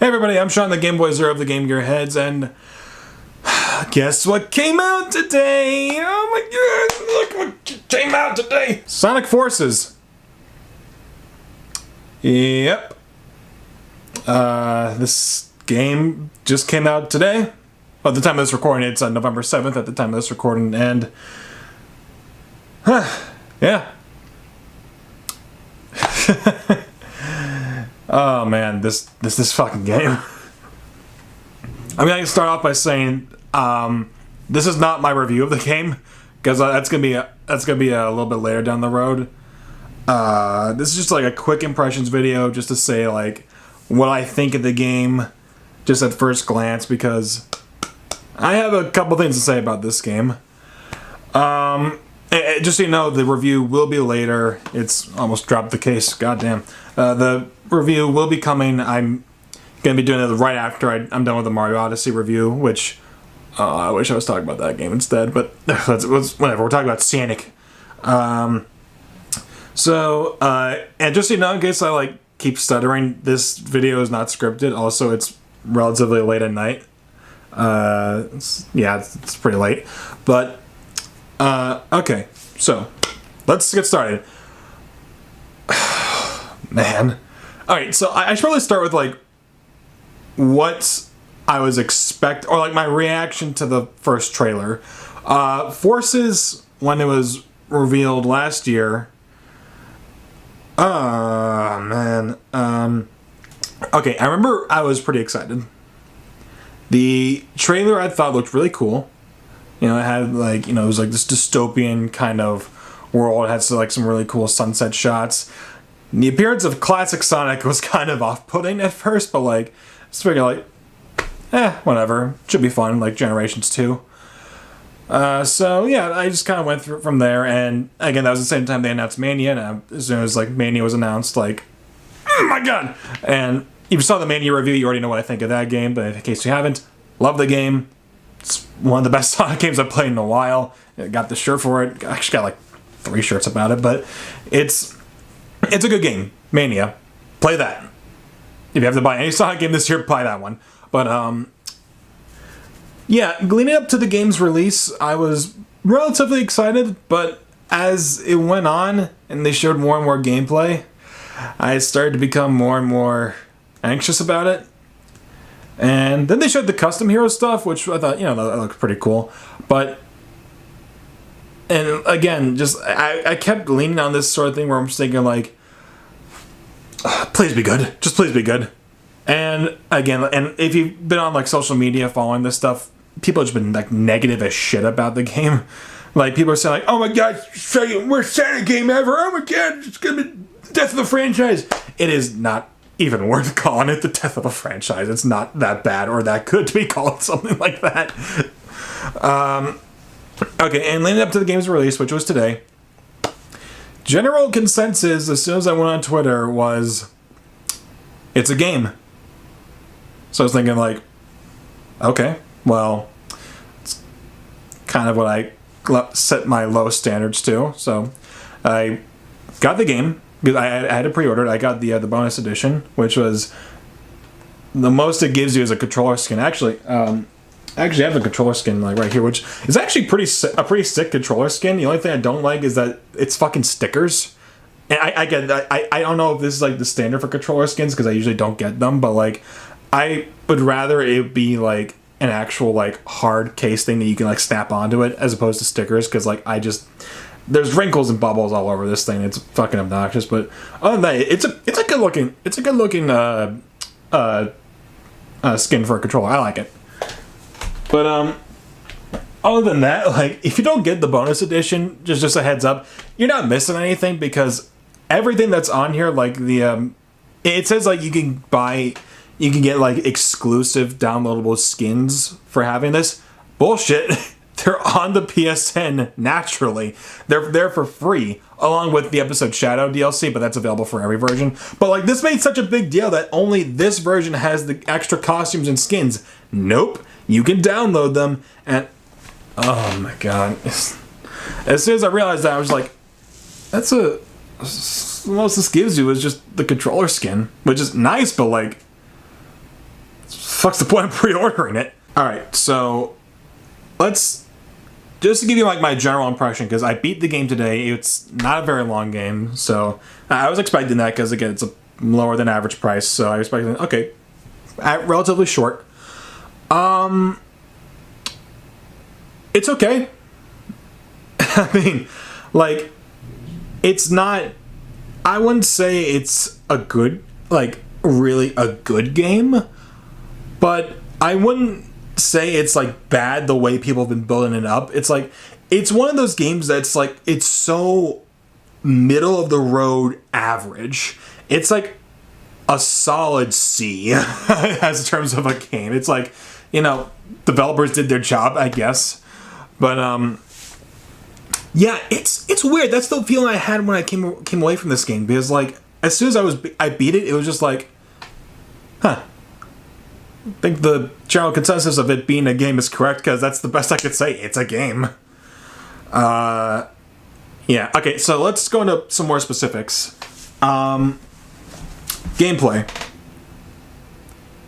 Hey everybody, I'm Sean, the Game Boy Zero of the Game Gear Heads, and guess what came out today? Oh my god, look what came out today! Sonic Forces. Yep. This game just came out today. Well, at the time of this recording, it's on November 7th at the time of this recording, and yeah. Oh man, this fucking game. I mean, I can start off by saying this is not my review of the game, because that's gonna be a little bit later down the road. This is just like a quick impressions video, just to say like what I think of the game, just at first glance, because I have a couple things to say about this game. Just so you know, the review will be later. It's almost dropped the case. Goddamn. The review will be coming. I'm gonna be doing it right after I'm done with the Mario Odyssey review, which I wish I was talking about that game instead. But whatever. We're talking about Sonic. And just so you know, in case I like keep stuttering, this video is not scripted. Also, it's relatively late at night. It's pretty late. But okay, so let's get started. Man. Alright, so I should probably start with like what I was or like my reaction to the first trailer. Forces, when it was revealed last year. Oh man. Okay, I remember I was pretty excited. The trailer I thought looked really cool. You know, it had like, it was like this dystopian kind of world. It had like some really cool sunset shots. And the appearance of classic Sonic was kind of off-putting at first, but like, just figure like, whatever. Should be fun, like Generations 2. So yeah, I just kind of went through from there, and again, that was the same time they announced Mania, and as soon as like Mania was announced, like, oh my god! And if you saw the Mania review, you already know what I think of that game, but in case you haven't, love the game. It's one of the best Sonic games I've played in a while. I got the shirt for it. I actually got like 3 shirts about it, but it's a good game. Mania. Play that. If you have to buy any Sonic game this year, buy that one. But, yeah, leading up to the game's release, I was relatively excited, but as it went on and they showed more and more gameplay, I started to become more and more anxious about it. And then they showed the custom hero stuff, which I thought, that looked pretty cool. But, and again, just, I kept leaning on this sort of thing where I'm just thinking like, please be good. Just please be good. And again, and if you've been on like social media following this stuff, people have just been like negative as shit about the game. Like people are saying like, oh my god, worst Sonic game ever. Oh my god, it's gonna be the death of the franchise. It is not even worth calling it the death of a franchise. It's not that bad or that good to be called something like that. Okay, and leading up to the game's release, which was today, general consensus as soon as I went on Twitter was, it's a game. So I was thinking like, okay, well, it's kind of what I set my low standards to. So I got the game, because I had it pre-ordered. I got the bonus edition, which was the most it gives you is a controller skin. Actually, I actually have the controller skin like right here, which is actually a pretty sick controller skin. The only thing I don't like is that it's fucking stickers. And I get that. I don't know if this is like the standard for controller skins, because I usually don't get them, but like I would rather it be like an actual like hard case thing that you can like snap onto it as opposed to stickers, because like there's wrinkles and bubbles all over this thing. It's fucking obnoxious. But other than that, it's a good looking skin for a controller. I like it. But other than that, like if you don't get the bonus edition, just a heads up, you're not missing anything, because everything that's on here, like it says like you can get like exclusive downloadable skins for having this. Bullshit. They're on the PSN naturally. They're there for free, along with the episode Shadow DLC, but that's available for every version. But like this made such a big deal that only this version has the extra costumes and skins. Nope. You can download them, and oh my god. As soon as I realized that, I was like, the most this gives you is just the controller skin, which is nice, but like, fuck's the point of pre-ordering it? Alright, so let's just to give you like my general impression, because I beat the game today. It's not a very long game, so I was expecting that because again, it's a lower than average price, so I was expecting, okay, relatively short. It's okay. I mean, like, it's not, I wouldn't say it's a good, like, really a good game, but I wouldn't say it's, like, bad the way people have been building it up. It's, like, it's one of those games that's, like, it's so middle of the road average. It's, like, a solid C as in terms of a game. It's, like, you know, developers did their job, I guess. But, yeah, it's weird. That's the feeling I had when I came away from this game, because like as soon as I beat it, it was just like, huh. I think the general consensus of it being a game is correct, because that's the best I could say. It's a game. Yeah. Okay. So let's go into some more specifics. Gameplay.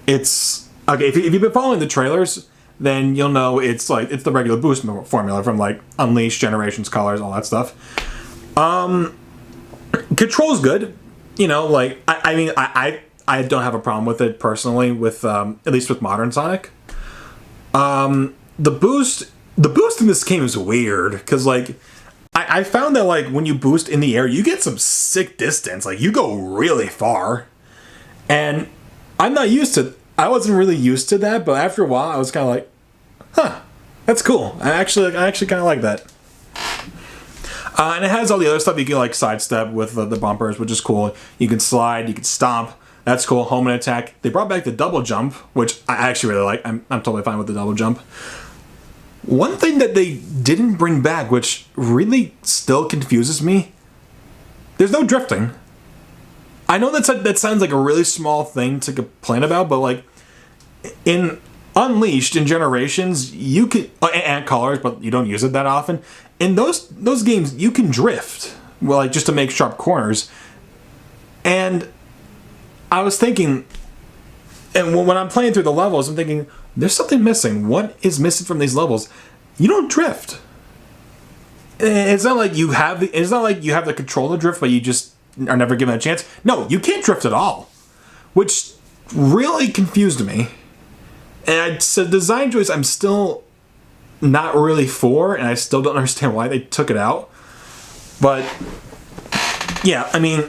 It's okay. If you've been following the trailers, then you'll know it's like it's the regular boost formula from like Unleashed, Generations, Colors, all that stuff. Control's good, you know. Like I mean, I don't have a problem with it personally, with at least with modern Sonic. The boost in this game is weird, because like I found that like when you boost in the air, you get some sick distance. Like you go really far, and I wasn't really used to that, but after a while, I was kind of like, huh, that's cool. I actually kind of like that. And it has all the other stuff. You can like sidestep with the bumpers, which is cool. You can slide, you can stomp. That's cool. Home and attack. They brought back the double jump, which I actually really like. I'm totally fine with the double jump. One thing that they didn't bring back, which really still confuses me, there's no drifting. I know that sounds like a really small thing to complain about, but like in Unleashed, in Generations, you can, and Colors, but you don't use it that often. In those games, you can drift, well, like just to make sharp corners. And I was thinking, and when I'm playing through the levels, I'm thinking, there's something missing. What is missing from these levels? You don't drift. It's not like you have the control to drift, but you just are never given a chance. No, you can't drift at all, which really confused me. And it's a design choice I'm still not really for, and I still don't understand why they took it out. But yeah, I mean,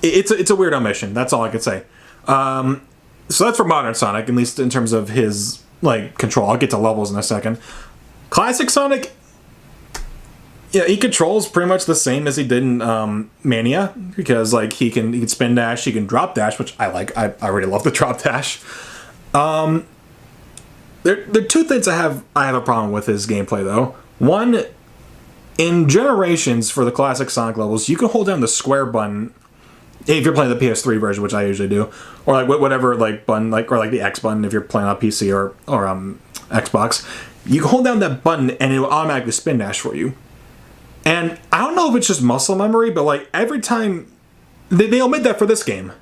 it's a weird omission. That's all I could say. So that's for modern Sonic, at least in terms of his like control. I'll get to levels in a second. Classic Sonic, yeah, he controls pretty much the same as he did in Mania, because like he can spin dash, he can drop dash, which I like. I really love the drop dash. There are two things I have a problem with his gameplay though. One, in Generations for the classic Sonic levels, you can hold down the square button if you're playing the PS3 version, which I usually do, or like whatever like button, like or like the X button if you're playing on PC or Xbox. You can hold down that button and it will automatically spin dash for you. And I don't know if it's just muscle memory, but like every time they omit that for this game,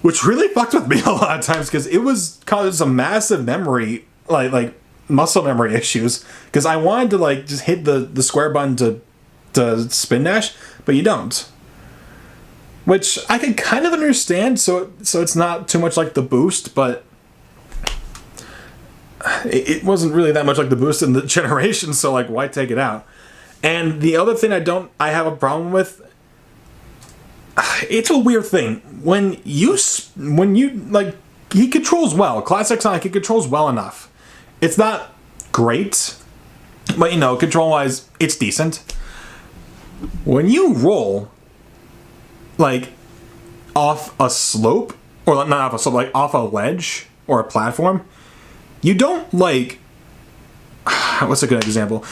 which really fucked with me a lot of times, because it was causing some massive memory, like muscle memory issues, because I wanted to like just hit the square button to spin dash, but you don't. Which I can kind of understand, so it's not too much like the boost, but it wasn't really that much like the boost in the Generation, so like why take it out? And the other thing I have a problem with, it's a weird thing. When you like, he controls well. Classic Sonic, he controls well enough. It's not great, but you know, control-wise, it's decent. When you roll, like, off a slope, or not off a slope, like off a ledge or a platform, you don't like, what's a good example?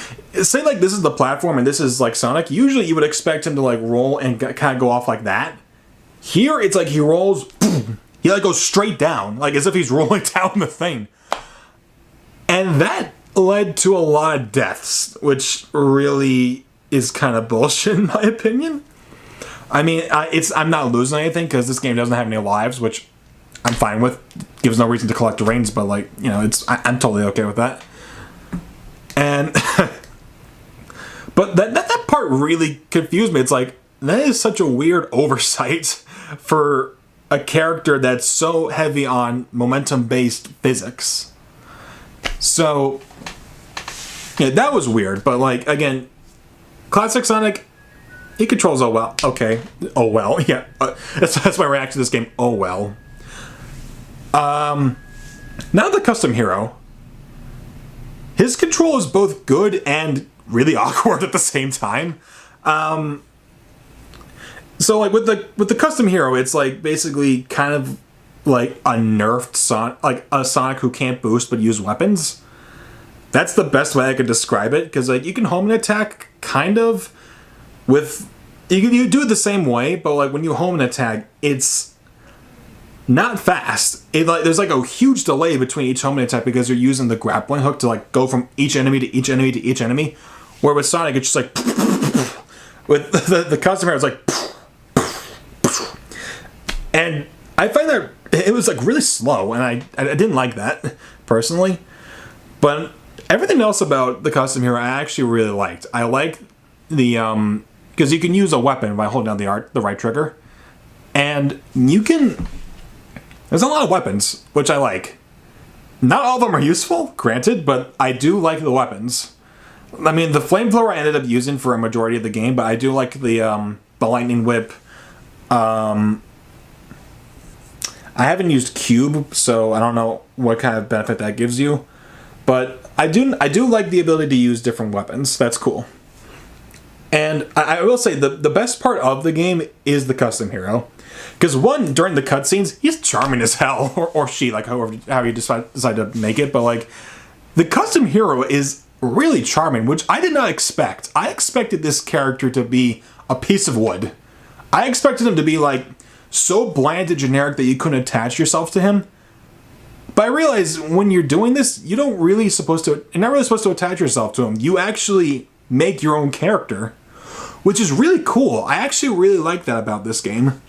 Say like this is the platform and this is like Sonic. Usually you would expect him to like roll and kind of go off like that. Here it's like he rolls, boom, he like goes straight down, like as if he's rolling down the thing. And that led to a lot of deaths, which really is kind of bullshit in my opinion. I mean, I'm not losing anything because this game doesn't have any lives, which I'm fine with. Gives no reason to collect rings, but like, you know, I'm totally okay with that. And but that part really confused me. It's like, that is such a weird oversight for a character that's so heavy on momentum-based physics. So yeah, that was weird. But like, again, classic Sonic, he controls oh well. Okay, oh well. Yeah, that's my reaction to this game. Oh well. Now the custom hero. His control is both good and really awkward at the same time. So like with the custom hero, it's like basically kind of like a nerfed Sonic, like a Sonic who can't boost but use weapons. That's the best way I could describe it, because like you can home and attack kind of with you do it the same way, but like when you home and attack, it's not fast. There's like a huge delay between each home and attack because you're using the grappling hook to like go from each enemy to each enemy to each enemy. Where with Sonic, it's just like with the custom hero, it's like, and I find that it was like really slow, and I didn't like that personally. But everything else about the custom hero, I actually really liked. I like the because you can use a weapon by holding down the right trigger, and you can. There's a lot of weapons, which I like. Not all of them are useful, granted, but I do like the weapons. I mean, the flamethrower I ended up using for a majority of the game, but I do like the lightning whip. I haven't used cube, so I don't know what kind of benefit that gives you. But I do like the ability to use different weapons. That's cool. And I will say the best part of the game is the custom hero. Because one, during the cutscenes, he's charming as hell, or she, like how you decide to make it. But like, the custom hero is really charming, which I did not expect. I expected this character to be a piece of wood. I expected him to be like so bland and generic that you couldn't attach yourself to him. But I realized when you're doing this, you're not really supposed to attach yourself to him. You actually make your own character, which is really cool. I actually really like that about this game.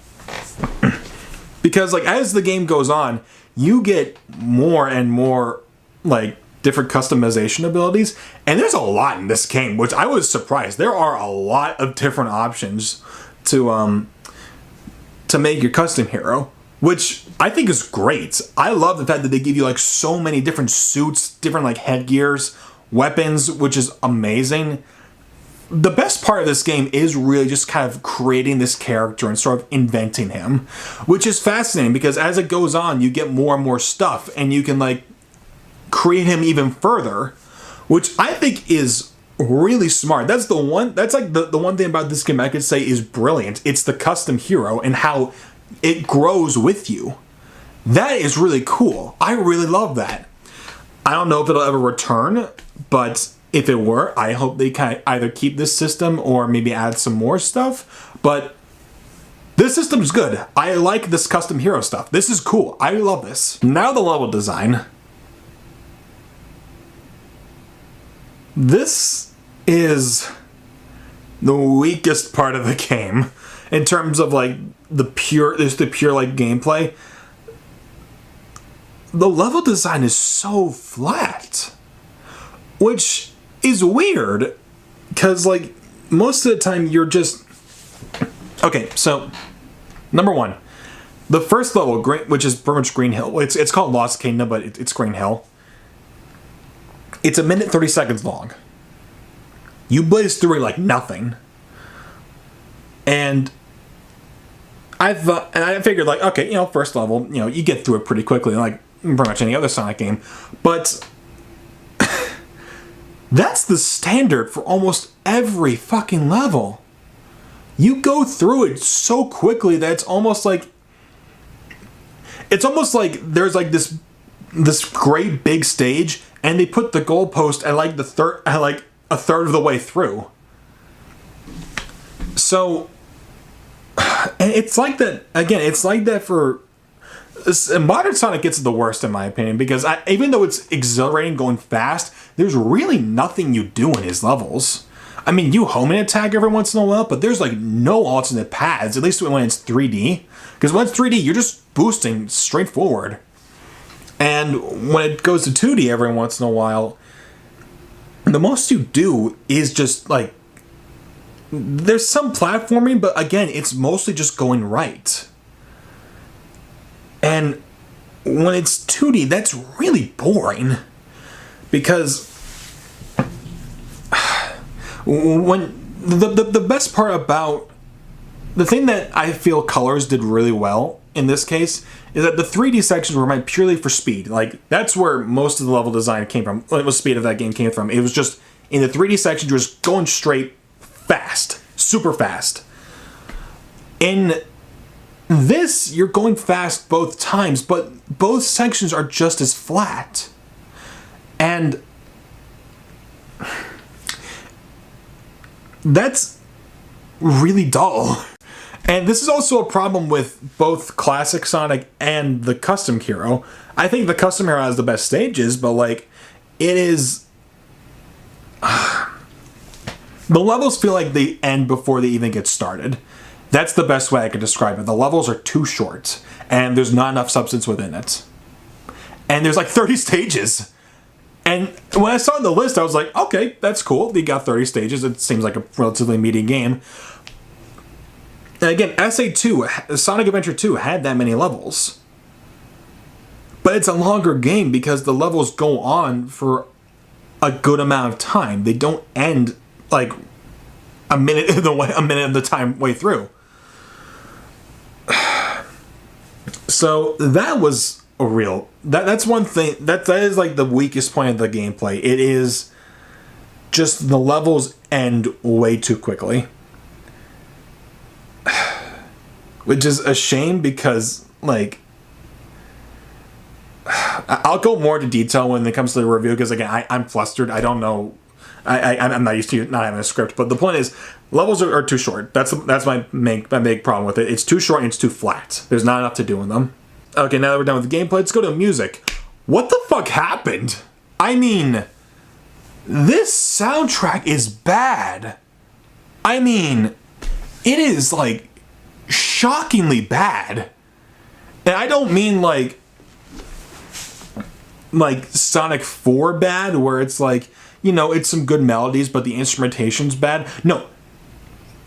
Because like as the game goes on, you get more and more like different customization abilities, and there's a lot in this game, which I was surprised. There are a lot of different options to make your custom hero, which I think is great. I love the fact that they give you like so many different suits, different like headgears, weapons, which is amazing. The best part of this game is really just kind of creating this character and sort of inventing him, which is fascinating because as it goes on, you get more and more stuff and you can like create him even further, which I think is really smart. That's like the one thing about this game I could say is brilliant. It's the custom hero and how it grows with you. That is really cool. I really love that. I don't know if it'll ever return, but if it were, I hope they kind of either keep this system or maybe add some more stuff. But this system's good. I like this custom hero stuff. This is cool. I love this. Now the level design. This is the weakest part of the game in terms of like the pure like gameplay. The level design is so flat, which is weird because like most of the time you're just okay. So number one, the first level, which is pretty much Green Hill. It's called Lost Kingdom, but it's Green Hill. It's 1 minute 30 seconds long. You blaze through it like nothing, and I figured like, okay, first level, you get through it pretty quickly, like pretty much any other Sonic game, but that's the standard for almost every fucking level. You go through it so quickly that it's almost like there's like this great big stage, and they put the goalpost at like a third of the way through. So, and it's like that again. It's like that for modern Sonic gets the worst in my opinion because even though it's exhilarating going fast, there's really nothing you do in his levels. I mean, you home and attack every once in a while, but there's like no alternate paths, at least when it's 3D. Because when it's 3D, you're just boosting straight forward. And when it goes to 2D every once in a while, the most you do is just like, there's some platforming, but again, it's mostly just going right. And when it's 2D, that's really boring. Because when the best part about the thing that I feel Colors did really well in this case is that the 3D sections were made purely for speed. Like, that's where most of the level design came from. It was speed of that game came from. It was just in the 3D sections, you're just going straight fast, super fast. In this, you're going fast both times, but both sections are just as flat. And that's really dull. And this is also a problem with both Classic Sonic and the Custom Hero. I think the Custom Hero has the best stages, but like, it is... the levels feel like they end before they even get started. That's the best way I could describe it. The levels are too short, and there's not enough substance within it. And there's like 30 stages. And when I saw the list, I was like, okay, that's cool. They got 30 stages. It seems like a relatively meaty game. And again, SA2, Sonic Adventure 2 had that many levels. But it's a longer game because the levels go on for a good amount of time. They don't end like a minute of the time way through. So that was a real... That's one thing... That is like the weakest point of the gameplay. It is just the levels end way too quickly. Which is a shame because, like... I'll go more into detail when it comes to the review because, again, I'm flustered. I don't know... I'm not used to not having a script, but the point is, levels are too short. That's my big problem with it. It's too short and it's too flat. There's not enough to do in them. Okay, now that we're done with the gameplay, let's go to music. What the fuck happened? I mean, this soundtrack is bad. I mean, it is, like, shockingly bad. And I don't mean, like Sonic 4 bad, where it's like, you know, it's some good melodies, but the instrumentation's bad. No.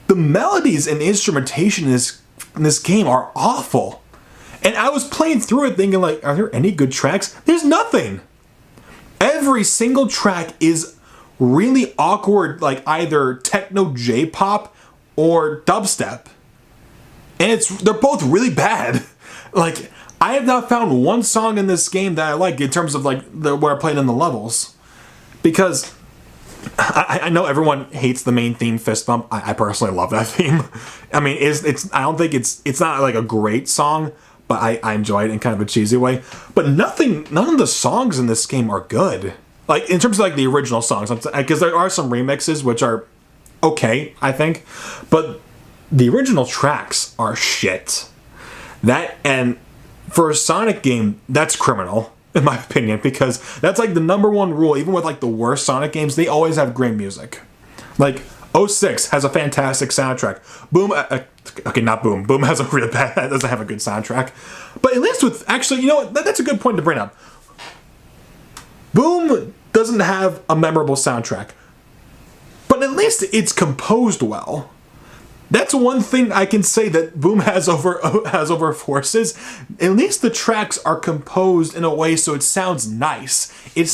The melodies and instrumentation in this game are awful. And I was playing through it thinking, like, are there any good tracks? There's nothing. Every single track is really awkward, like either techno J-pop or dubstep. And they're both really bad. Like, I have not found one song in this game that I like in terms of, like, where I played in the levels. Because I know everyone hates the main theme, Fist Bump. I personally love that theme. I mean, I don't think it's not like a great song, but I enjoy it in kind of a cheesy way. But none of the songs in this game are good. Like, in terms of like the original songs, because there are some remixes which are okay, I think, but the original tracks are shit. And for a Sonic game, that's criminal, in my opinion, because that's like the #1 rule. Even with like the worst Sonic games, they always have great music. Like 06 has a fantastic soundtrack. Boom, okay, not Boom. Boom has a really bad, doesn't have a good soundtrack. But at least with, actually, you know what, that's a good point to bring up. Boom doesn't have a memorable soundtrack, but at least it's composed well. That's one thing I can say that Boom has over Forces. At least the tracks are composed in a way so it sounds nice. It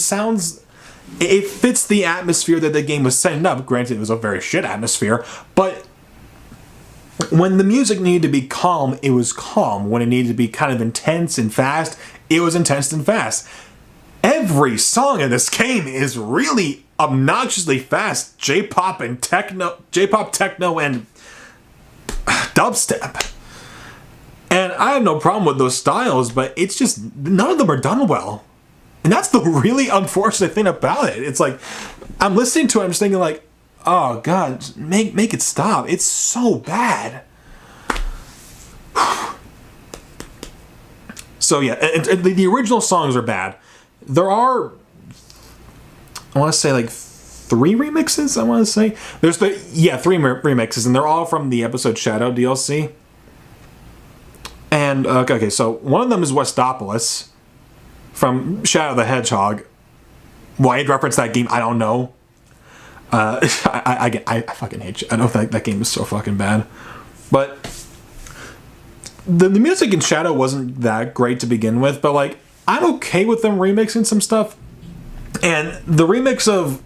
fits the atmosphere that the game was setting up. Granted, it was a very shit atmosphere, but when the music needed to be calm, it was calm. When it needed to be kind of intense and fast, it was intense and fast. Every song in this game is really obnoxiously fast. J-pop, techno, and dubstep. And I have no problem with those styles, but it's just none of them are done well. And that's the really unfortunate thing about it. It's like, I'm listening to it, I'm just thinking like, oh god, make it stop. It's so bad. So yeah, and the original songs are bad. There are, I want to say like 3 remixes, I want to say. There's 3 remixes, and they're all from the episode Shadow DLC. And, okay, so one of them is Westopolis from Shadow the Hedgehog. Why he'd reference that game, I don't know. I fucking hate it. I know that game is so fucking bad. But the music in Shadow wasn't that great to begin with, but, like, I'm okay with them remixing some stuff. And the remix of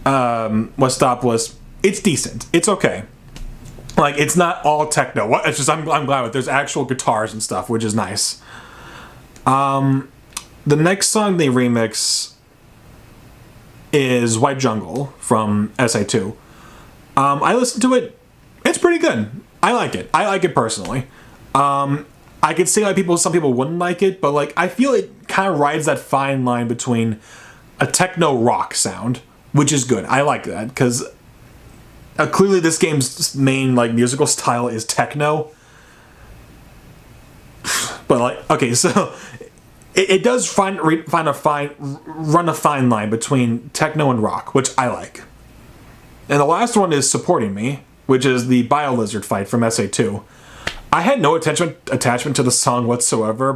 Westopolis, it's decent. It's okay. Like, it's not all techno. It's just, I'm glad with it. There's actual guitars and stuff, which is nice. The next song they remix is White Jungle from SA2. I listened to it. It's pretty good. I like it. I like it personally. I could see why some people wouldn't like it, but, like, I feel it kind of rides that fine line between a techno rock sound, which is good. I like that, because clearly this game's main, like, musical style is techno. But, like, okay, so it does run a fine line between techno and rock, which I like. And the last one is Supporting Me, which is the Bio-Lizard fight from SA2. I had no attachment to the song whatsoever,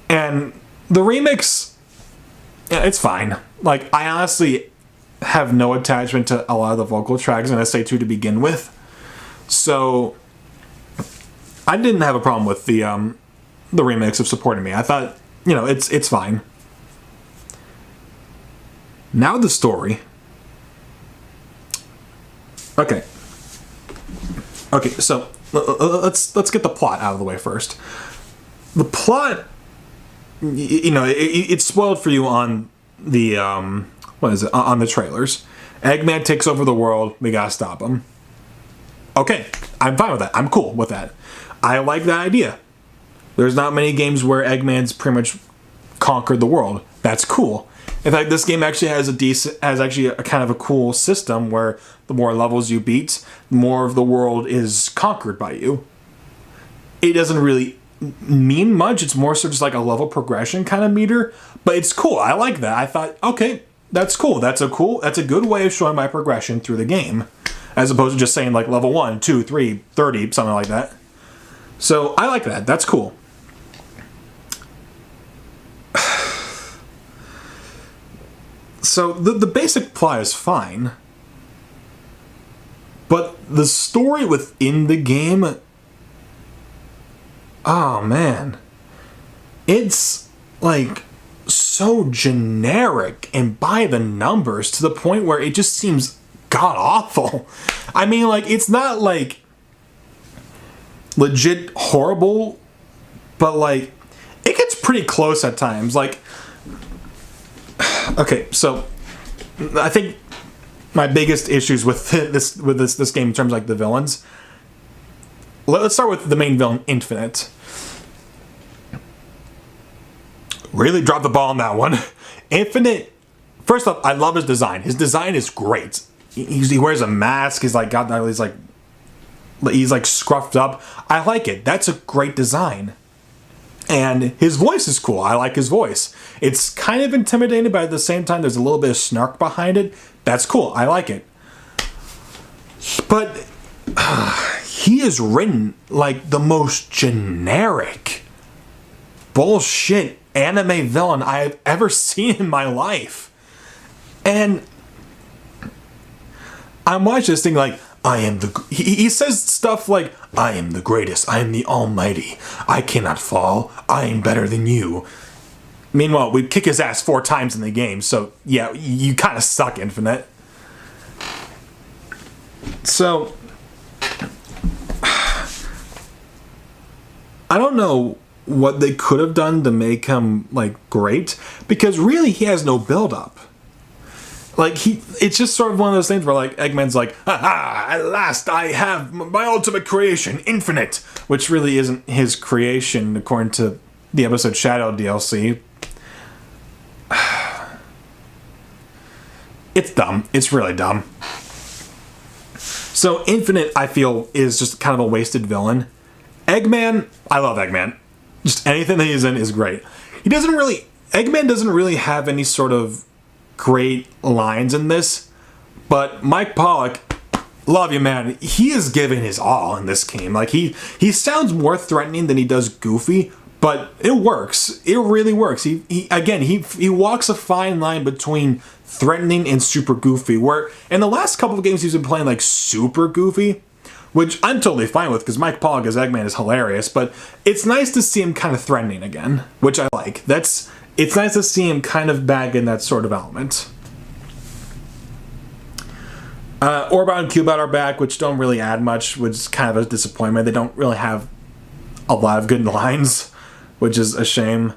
and the remix, yeah, it's fine. Like, I honestly have no attachment to a lot of the vocal tracks in SA2 to begin with, so I didn't have a problem with the remix of Supporting Me. I thought, it's fine. Now the story. Okay, so let's get the plot out of the way first. The plot, it's spoiled for you on the on the trailers. Eggman takes over the world. We gotta stop him. Okay, I'm fine with that. I'm cool with that. I like that idea. There's not many games where Eggman's pretty much conquered the world. That's cool. In fact, this game actually has a kind of a cool system where the more levels you beat, the more of the world is conquered by you. It doesn't really mean much. It's more so just like a level progression kind of meter, but it's cool. I like that. I thought, okay, that's cool. That's a good way of showing my progression through the game, as opposed to just saying like level 1, 2, 3, 30, something like that. So I like that. That's cool. So the basic plot is fine, but the story within the game, oh man, it's like so generic and by the numbers to the point where it just seems god awful. I mean, like, it's not like legit horrible, but like it gets pretty close at times. Like, okay, so I think my biggest issues with this game in terms of like the villains. Let's start with the main villain, Infinite. Really dropped the ball on that one. Infinite. First off, I love his design. His design is great. He wears a mask. He's like he's like scruffed up. I like it. That's a great design. And his voice is cool. I like his voice. It's kind of intimidating, but at the same time, there's a little bit of snark behind it. That's cool. I like it. But he is written like the most generic bullshit anime villain I've ever seen in my life. And I'm watching this thing like, he says stuff like, I am the greatest, I am the almighty, I cannot fall, I am better than you. Meanwhile, we kick his ass 4 times in the game, so yeah, you kind of suck, Infinite. So, I don't know what they could have done to make him, like, great, because really he has no build-up. Like, it's just sort of one of those things where, like, Eggman's like, ha, at last I have my ultimate creation, Infinite, which really isn't his creation, according to the episode Shadow DLC. It's dumb. It's really dumb. So, Infinite, I feel, is just kind of a wasted villain. Eggman, I love Eggman. Just anything that he's in is great. Eggman doesn't really have any sort of great lines in this, but Mike Pollock love you, man. He is giving his all in this game. Like, he sounds more threatening than he does goofy, but it works. It really works. He walks a fine line between threatening and super goofy, where in the last couple of games he's been playing like super goofy, which I'm totally fine with because Mike Pollock as Eggman is hilarious, but it's nice to see him kind of threatening again, which I like. It's nice to see him kind of back in that sort of element. Orbot and Cubot are back, which don't really add much, which is kind of a disappointment. They don't really have a lot of good lines, which is a shame.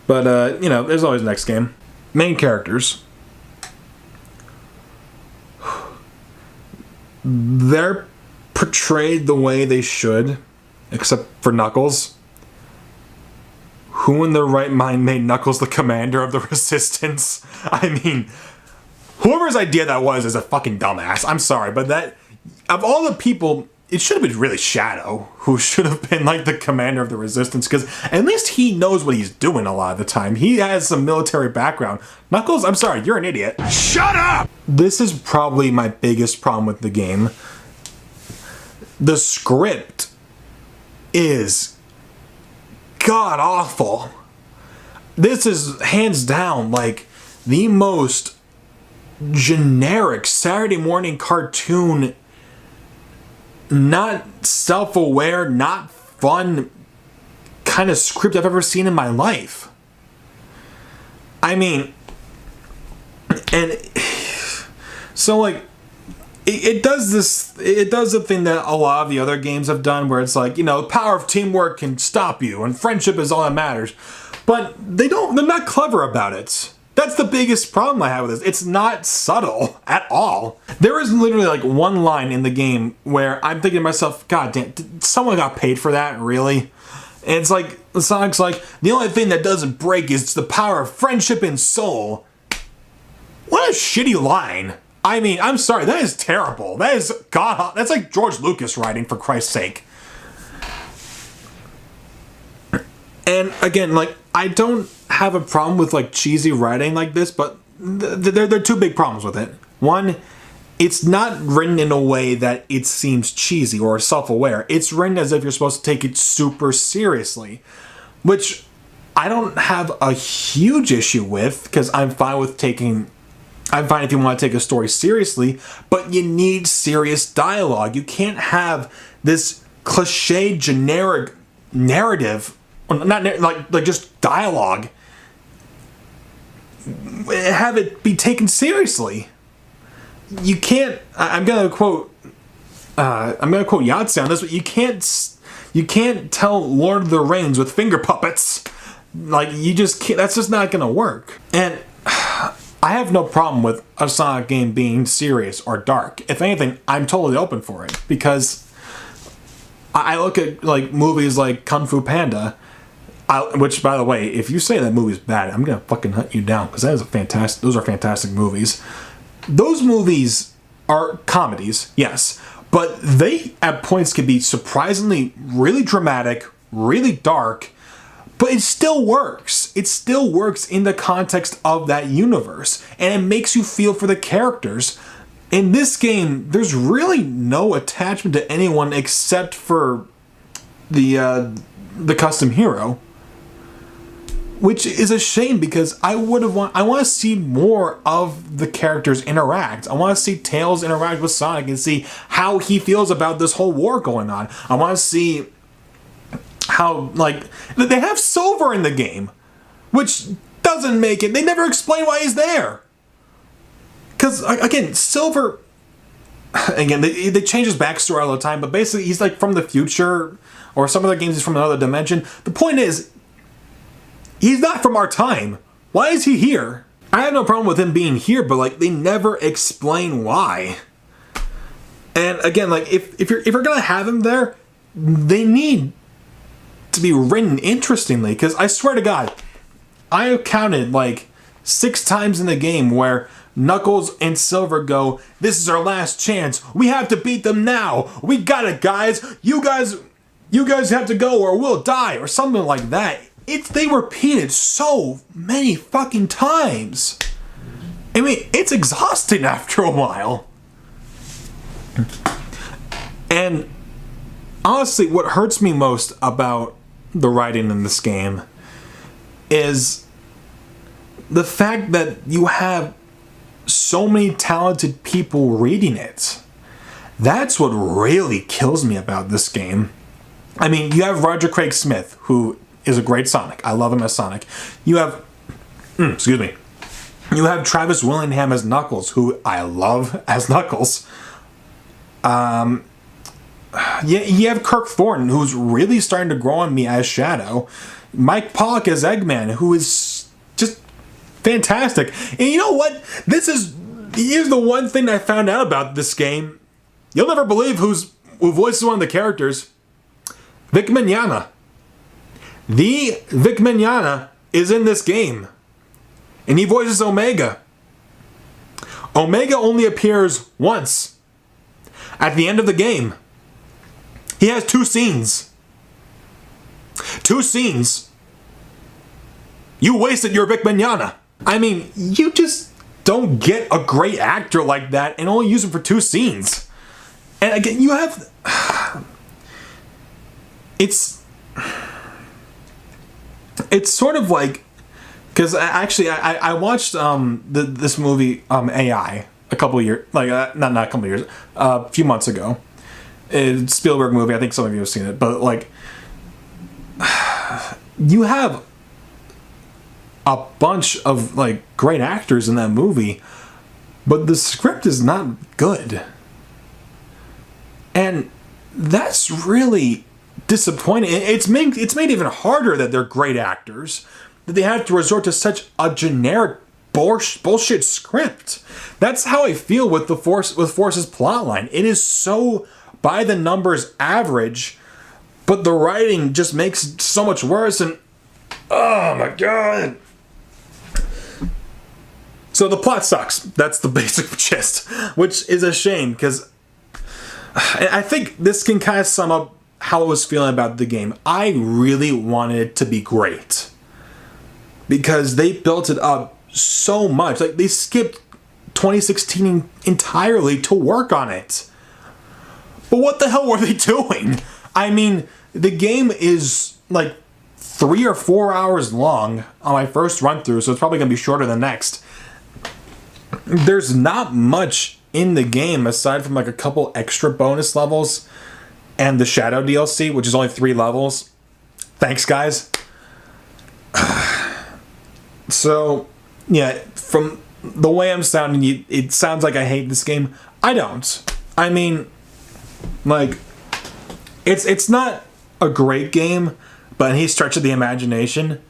But, you know, there's always the next game. Main characters. They're portrayed the way they should, except for Knuckles. Who in their right mind made Knuckles the commander of the Resistance? I mean, whoever's idea that was is a fucking dumbass. I'm sorry, but that, of all the people, it should have been really Shadow who should have been like the commander of the Resistance, because at least he knows what he's doing a lot of the time. He has some military background. Knuckles, I'm sorry, you're an idiot. Shut up! This is probably my biggest problem with the game. The script is god awful. This is hands down like the most generic Saturday morning cartoon, not self-aware, not fun kind of script I've ever seen in my life. I mean, and so like it does the thing that a lot of the other games have done, where it's like, you know, the power of teamwork can stop you and friendship is all that matters. But they're not clever about it. That's the biggest problem I have with this. It's not subtle at all. There is literally like one line in the game where I'm thinking to myself, God damn, someone got paid for that, really? And it's like, Sonic's like, the only thing that doesn't break is the power of friendship and soul. What a shitty line. I mean, I'm sorry, that is terrible. That is god. That's like George Lucas writing, for Christ's sake. And again, like, I don't have a problem with like cheesy writing like this, but there are two big problems with it. One, it's not written in a way that it seems cheesy or self-aware. It's written as if you're supposed to take it super seriously, which I don't have a huge issue with, because I'm fine if you want to take a story seriously, but you need serious dialogue. You can't have this cliche, generic narrative, like just dialogue, have it be taken seriously. You can't. I'm gonna quote Yahtzee on this, but you can't tell Lord of the Rings with finger puppets. Like, you just can't. That's just not gonna work. And I have no problem with a Sonic game being serious or dark. If anything, I'm totally open for it, because I look at like movies like Kung Fu Panda, which, by the way, if you say that movie's bad, I'm gonna fucking hunt you down, because those are fantastic movies. Those movies are comedies, yes, but they at points can be surprisingly really dramatic, really dark, but it still works. It still works in the context of that universe, and it makes you feel for the characters. In this game, there's really no attachment to anyone except for the custom hero, which is a shame, because I want to see more of the characters interact. I want to see Tails interact with Sonic and see how he feels about this whole war going on. I want to see how, like, they have Silver in the game, which doesn't make it. They never explain why he's there. Because, again, Silver, again, they change his backstory all the time, but basically he's like from the future, or some other games he's from another dimension. The point is, he's not from our time. Why is he here? I have no problem with him being here, but like, they never explain why. And again, like, if you're gonna have him there, they need to be written interestingly, because I swear to God, I have counted like 6 times in the game where Knuckles and Silver go, "This is our last chance. We have to beat them now. We got it, guys. You guys have to go or we'll die," or something like that. They repeat it so many fucking times. I mean, it's exhausting after a while. And honestly, what hurts me most about the writing in this game is the fact that you have so many talented people reading it. That's what really kills me about this game. I mean, you have Roger Craig Smith, who is a great Sonic. I love him as Sonic. You have, excuse me, you have Travis Willingham as Knuckles, who I love as Knuckles. You have Kirk Thornton, who's really starting to grow on me as Shadow. Mike Pollock as Eggman, who is just fantastic. And you know what? Here's the one thing I found out about this game. You'll never believe who voices one of the characters. Vic Mignogna. The Vic Mignogna is in this game. And he voices Omega. Omega only appears once. At the end of the game. He has 2 scenes. 2 scenes. You wasted your Vic Mignogna. I mean, you just don't get a great actor like that and only use him for 2 scenes. And again, you have... It's sort of like... Because actually, I watched this movie, AI, a couple of years... not a couple of years, a few months ago. It's a Spielberg movie. I think some of you have seen it. But, like... You have a bunch of, like, great actors in that movie, but the script is not good. And that's really disappointing. It's made even harder that they're great actors, that they have to resort to such a generic bullshit script. That's how I feel with Force's plotline. It is so by the numbers average, but the writing just makes it so much worse. And oh my god. So the plot sucks. That's the basic gist, which is a shame, because I think this can kind of sum up how I was feeling about the game. I really wanted it to be great, because they built it up so much. Like, they skipped 2016 entirely to work on it. But what the hell were they doing? I mean, the game is like 3 or 4 hours long on my first run through, so it's probably going to be shorter than next. There's not much in the game aside from like a couple extra bonus levels and the Shadow DLC, which is only 3 levels. Thanks, guys. So, yeah, from the way I'm sounding, it sounds like I hate this game. I don't. I mean, like, it's not a great game, but any stretch of the imagination.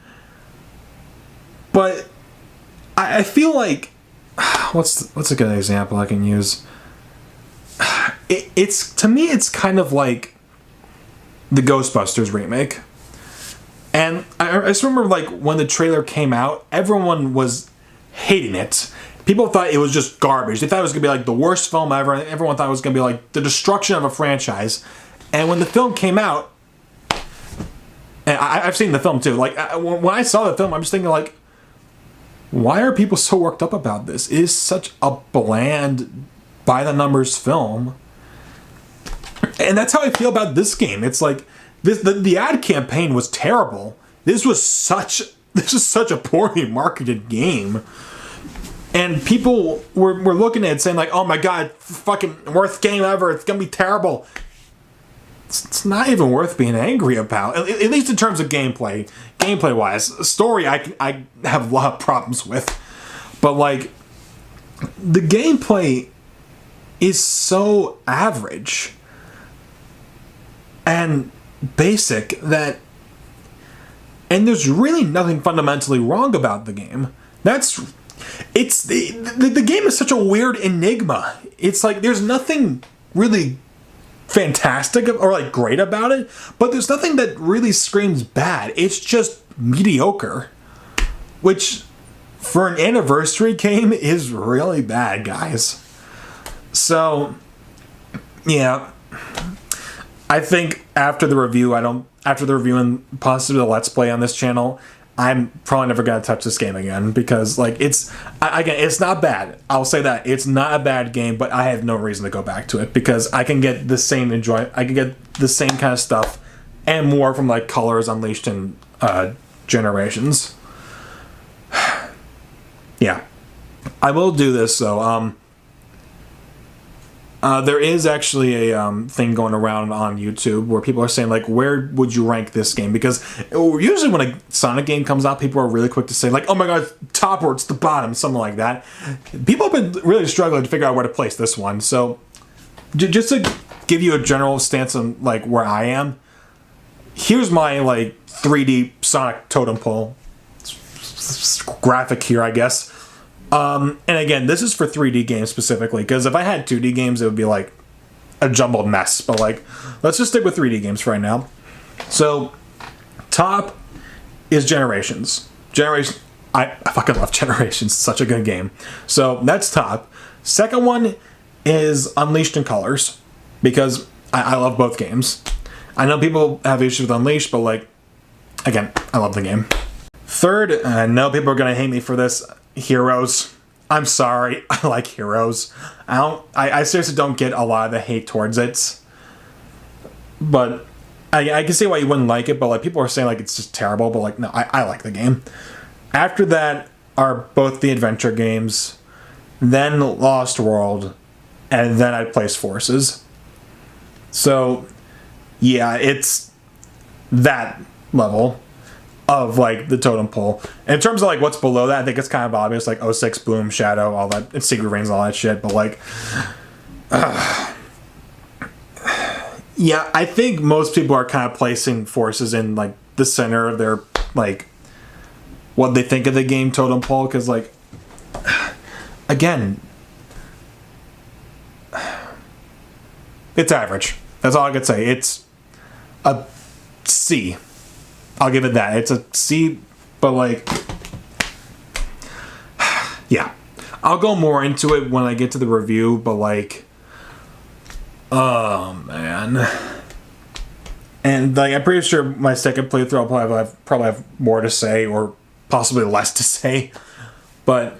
But I feel like, what's a good example I can use? It's to me, it's kind of like the Ghostbusters remake. And I just remember, like, when the trailer came out, everyone was hating it. People thought it was just garbage. They thought it was going to be like the worst film ever. Everyone thought it was going to be like the destruction of a franchise. And when the film came out, and I've seen the film too. Like, when I saw the film, I'm just thinking, like, why are people so worked up about this? It is such a bland, by-the-numbers film. And that's how I feel about this game. It's like, the ad campaign was terrible. This was such a poorly marketed game. And people were looking at it saying, like, oh my god, fucking worst game ever, it's gonna be terrible. It's not even worth being angry about, at least in terms of gameplay. Gameplay-wise. Story, I have a lot of problems with. But, like, the gameplay is so average and basic that... And there's really nothing fundamentally wrong about the game. The game is such a weird enigma. It's like, there's nothing really fantastic or like great about it, but there's nothing that really screams bad. It's just mediocre, which for an anniversary game is really bad, guys. So yeah, I think after the review and possibly the Let's Play on this channel, I'm probably never gonna touch this game again because like again, it's not bad. I'll say that it's not a bad game, but I have no reason to go back to it because I can get the same I can get the same kind of stuff and more from like Colors Unleashed and Generations. Yeah, I will do this though. There is actually a thing going around on YouTube where people are saying, like, where would you rank this game? Because usually when a Sonic game comes out, people are really quick to say, like, oh my god, top or it's the bottom, something like that. People have been really struggling to figure out where to place this one. So, just to give you a general stance on, like, where I am, here's my, like, 3D Sonic Totem Pole graphic here, I guess. And again, this is for 3D games specifically, because if I had 2D games, it would be like a jumbled mess. But like, let's just stick with 3D games for right now. So, top is Generations. I fucking love Generations. It's such a good game. So that's top. Second one is Unleashed in Colors, because I love both games. I know people have issues with Unleashed, but like, again, I love the game. Third, I know people are gonna hate me for this. Heroes. I'm sorry. I like Heroes. I seriously don't get a lot of the hate towards it. But I can see why you wouldn't like it, but like people are saying like it's just terrible, but like no, I like the game. After that are both the adventure games, then Lost World, and then I'd place Forces. So yeah, it's that level of like the totem pole. And in terms of like what's below that, I think it's kind of obvious, like 06, Boom, Shadow, all that, and Secret Rings, all that shit. But like, yeah, I think most people are kind of placing Forces in like the center of their like what they think of the game totem pole, because like, again, it's average. That's all I could say. It's a C. I'll give it that. It's a C, but like, yeah. I'll go more into it when I get to the review, but like, oh man. And like, I'm pretty sure my second playthrough I'll probably have more to say, or possibly less to say, but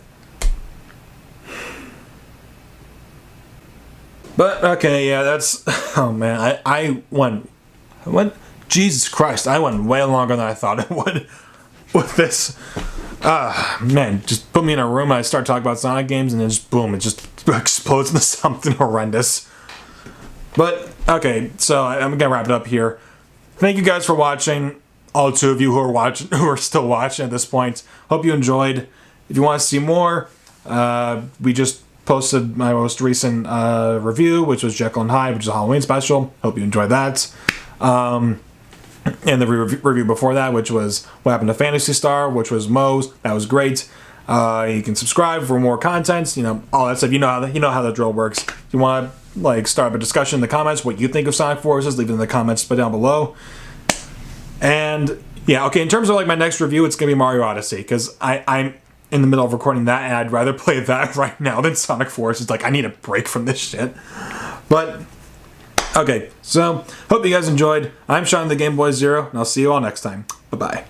okay, yeah, that's, oh man, I went, Jesus Christ, I went way longer than I thought it would with this. Man, just put me in a room and I start talking about Sonic games and then just boom, it just explodes into something horrendous. But, okay, so I'm gonna wrap it up here. Thank you guys for watching. All two of you who are still watching at this point. Hope you enjoyed. If you want to see more, we just posted my most recent review, which was Jekyll and Hyde, which is a Halloween special. Hope you enjoyed that. And the review before that, which was What Happened to Phantasy Star, which was Moe's. That was great. You can subscribe for more content, you know, all that stuff. You know how the drill works. If you want to like start up a discussion in the comments, what you think of Sonic Forces, leave it in the comments down below. And yeah, okay, in terms of like my next review, it's gonna be Mario Odyssey, because I'm in the middle of recording that and I'd rather play that right now than Sonic Forces. Like, I need a break from this shit. But okay, so hope you guys enjoyed. I'm Sean, the Game Boy Zero, and I'll see you all next time. Bye-bye.